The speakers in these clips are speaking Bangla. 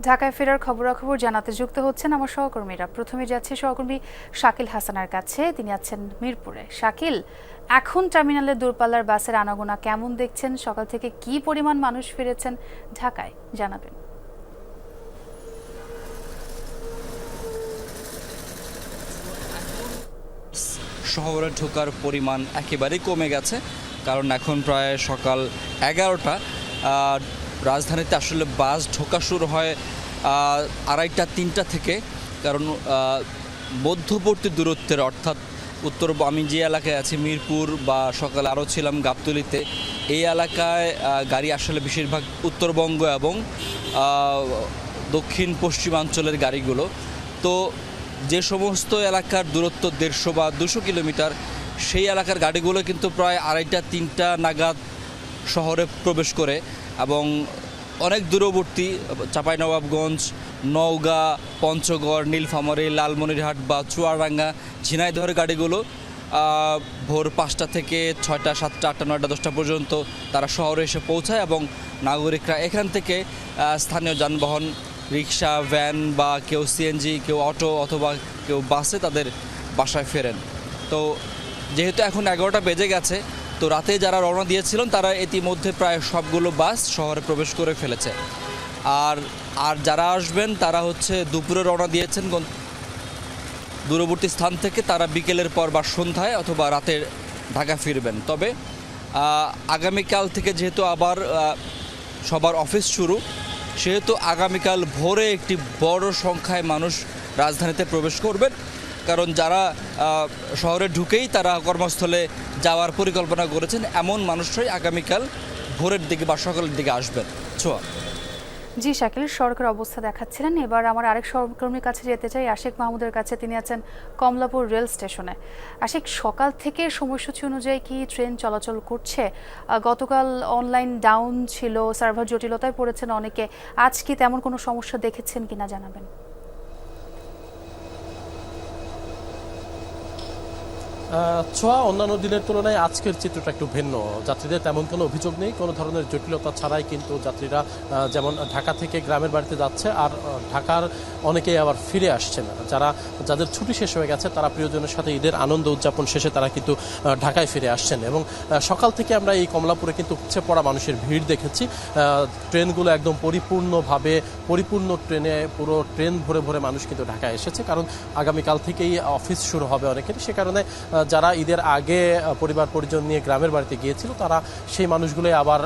ঢাকায় ফেরার খবরাখবর জানাতে যুক্ত হচ্ছেন আমার সহকর্মীরা। প্রথমে যাচ্ছে সহকর্মী শাকিল হাসানের কাছে, তিনি আছেন মিরপুরে। শাকিল, এখন টার্মিনালে দূরপাল্লার বাসের আনাগোনা কেমন দেখছেন? সকাল থেকে কি পরিমাণ মানুষ ফিরেছেন ঢাকায় জানাবেন। শহরে ঢোকার পরিমাণ একেবারেই কমে গেছে, কারণ এখন প্রায় সকাল 11টা। রাজধানীতে আসলে বাস ঢোকা শুরু হয় 2:30-3টা থেকে, কারণ মধ্যবর্তী দূরত্বের অর্থাৎ আমি যে এলাকায় আছি মিরপুর বা সকালে আরও ছিলাম গাবতলীতে, এই এলাকায় গাড়ি আসলে বেশিরভাগ উত্তরবঙ্গ এবং দক্ষিণ পশ্চিমাঞ্চলের গাড়িগুলো। তো যে সমস্ত এলাকার দূরত্ব 150 বা 200 কিলোমিটার, সেই এলাকার গাড়িগুলো কিন্তু প্রায় 2:30-3টা নাগাদ শহরে প্রবেশ করে, এবং অনেক দূরবর্তী চাঁপাইনবাবগঞ্জ, নওগাঁ, পঞ্চগড়, নীলফামারী, লালমনিরহাট বা চুয়াডাঙ্গা, ঝিনাইদহের গাড়িগুলো ভোর 5টা থেকে 6টা, 7টা, 8টা, 9টা, 10টা পর্যন্ত তারা শহরে এসে পৌঁছায়, এবং নাগরিকরা এখান থেকে স্থানীয় যানবাহন, রিক্সা, ভ্যান বা কেউ সিএনজি, কেউ অটো অথবা কেউ বাসে তাদের বাসায় ফেরেন। তো যেহেতু এখন 11টা বেজে গেছে, তো রাতে যারা রওনা দিয়েছিলেন তারা ইতিমধ্যে প্রায় সবগুলো বাস শহরে প্রবেশ করে ফেলেছে। আর যারা আসবেন তারা হচ্ছে দুপুরে রওনা দিয়েছেন দূরবর্তী স্থান থেকে, তারা বিকেলের পর বা সন্ধ্যায় অথবা রাতে ঢাকা ফিরবেন। তবে আগামীকাল থেকে যেহেতু আবার সবার অফিস শুরু, সেহেতু আগামীকাল ভোরে একটি বড় সংখ্যায় মানুষ রাজধানীতে প্রবেশ করবেন, কারণ যারা শহরে ঢুকেই তারা কর্মস্থলে যাওয়ার পরিকল্পনা করেছেন, এমন মানুষরাই আগামীকাল ভোরের দিকে বা সকালের দিকে আসবেন। ছোঁয়া। জি শাকিল, সড়কের অবস্থা দেখাচ্ছিলেন। এবার আমার আরেক সহকর্মীর কাছে যেতে চাই, আশিক মাহমুদের কাছে। তিনি আছেন কমলাপুর রেল স্টেশনে। আশিক, সকাল থেকে সময়সূচি অনুযায়ী কি ট্রেন চলাচল করছে? গতকাল অনলাইন ডাউন ছিল, সার্ভার জটিলতায় পড়েছেন অনেকে। আজ কি তেমন কোনো সমস্যা দেখেছেন কিনা জানাবেন। ছোঁয়া, অন্যান্য দিনের তুলনায় আজকের চিত্রটা একটু ভিন্ন। যাত্রীদের তেমন কোনো অভিযোগ নেই, কোনো ধরনের জটিলতা ছাড়াই কিন্তু যাত্রীরা যেমন ঢাকা থেকে গ্রামের বাড়িতে যাচ্ছে, আর ঢাকার অনেকেই আবার ফিরে আসছেন। যাদের ছুটি শেষ হয়ে গেছে তারা প্রিয়জনের সাথে ঈদের আনন্দ উদযাপন শেষে তারা কিন্তু ঢাকায় ফিরে আসছেন। এবং সকাল থেকে আমরা এই কমলাপুরে কিন্তু উপচে পড়া মানুষের ভিড় দেখেছি। ট্রেনগুলো একদম পরিপূর্ণ ট্রেনে, পুরো ট্রেন ভরে ভরে মানুষ কিন্তু ঢাকায় এসেছে, কারণ আগামীকাল থেকেই অফিস শুরু হবে অনেকের। সে কারণে যারা ঈদের আগে পরিবার পরিজন নিয়ে গ্রামের বাড়িতে গিয়েছিল তারা সেই মানুষগুলোই আবার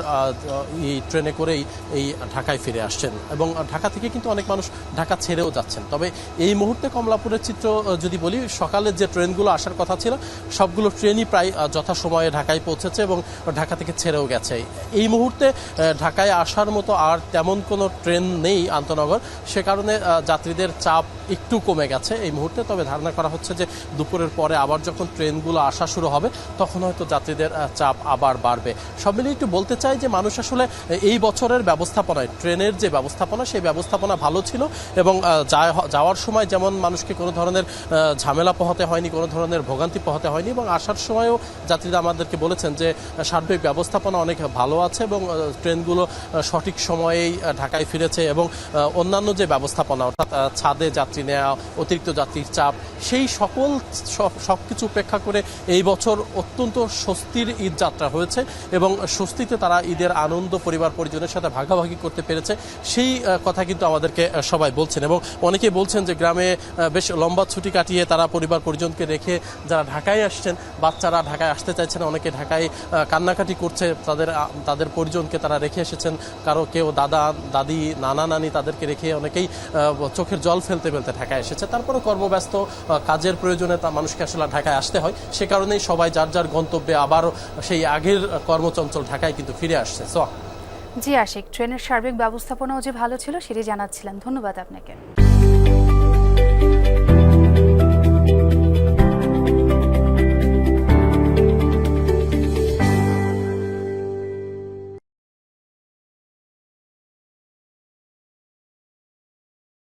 এই ট্রেনে করেই এই ঢাকায় ফিরে আসছেন, এবং ঢাকা থেকে কিন্তু অনেক মানুষ ঢাকা ছেড়েও যাচ্ছেন। তবে এই মুহূর্তে কমলাপুরের চিত্র যদি বলি, সকালের যে ট্রেনগুলো আসার কথা ছিল সবগুলো ট্রেনই প্রায় যথাসময়ে ঢাকায় পৌঁছেছে এবং ঢাকা থেকে ছেড়েও গেছে। এই মুহূর্তে ঢাকায় আসার মতো আর তেমন কোনো ট্রেন নেই আন্তনগর, সে কারণে যাত্রীদের চাপ একটু কমে গেছে এই মুহূর্তে। তবে ধারণা করা হচ্ছে যে দুপুরের পরে আবার যখন ট্রেনগুলো আসা শুরু হবে তখন হয়তো যাত্রীদের চাপ আবার বাড়বে। সব মিলিয়ে একটু বলতে চাই যে মানুষ আসলে এই বছরের ব্যবস্থাপনায়, ট্রেনের যে ব্যবস্থাপনা সেই ব্যবস্থাপনা ভালো ছিল, এবং যাওয়ার সময় যেমন মানুষকে কোনো ধরনের ঝামেলা পোহাতে হয়নি, কোনো ধরনের ভোগান্তি পোহাতে হয়নি, এবং আসার সময়ও যাত্রীরা আমাদেরকে বলেছেন যে সার্বিক ব্যবস্থাপনা অনেক ভালো আছে এবং ট্রেনগুলো সঠিক সময়েই ঢাকায় ফিরেছে। এবং অন্যান্য যে ব্যবস্থাপনা, অর্থাৎ ছাদে যাত্রী নেওয়া, অতিরিক্ত যাত্রীর চাপ, সেই সব কিছু উপেক্ষা করে এই বছর অত্যন্ত স্বস্তির ঈদ যাত্রা হয়েছে, এবং স্বস্তিতে তারা ঈদের আনন্দ পরিবার পরিজনের সাথে ভাগাভাগি করতে পেরেছে, সেই কথা কিন্তু আমাদেরকে সবাই বলছেন। এবং অনেকেই বলছেন যে গ্রামে বেশ লম্বা ছুটি কাটিয়ে তারা পরিবার পরিজনকে রেখে যারা ঢাকায় আসছেন, বাচ্চারা ঢাকায় আসতে চাইছেন, অনেকে ঢাকায় কান্নাকাটি করছে, তাদের পরিজনকে তারা রেখে এসেছেন। কেউ দাদা দাদি, নানা নানি, তাদেরকে রেখে অনেকেই চোখের জল ফেলতে ফেলতে ঢাকায় এসেছে। তারপরে কর্মব্যস্ত কাজের প্রয়োজনে মানুষকে আসলে ঢাকায় আসতে হয়, সে কারণেই সবাই যার যার গন্তব্যে আবারও সেই আগের কর্মচঞ্চল ঢাকায় কিন্তু ফিরে আসছে। জি আশিক, ট্রেনের সার্বিক ব্যবস্থাপনাও যে ভালো ছিল সেটি জানাচ্ছিলেন। ধন্যবাদ আপনাকে।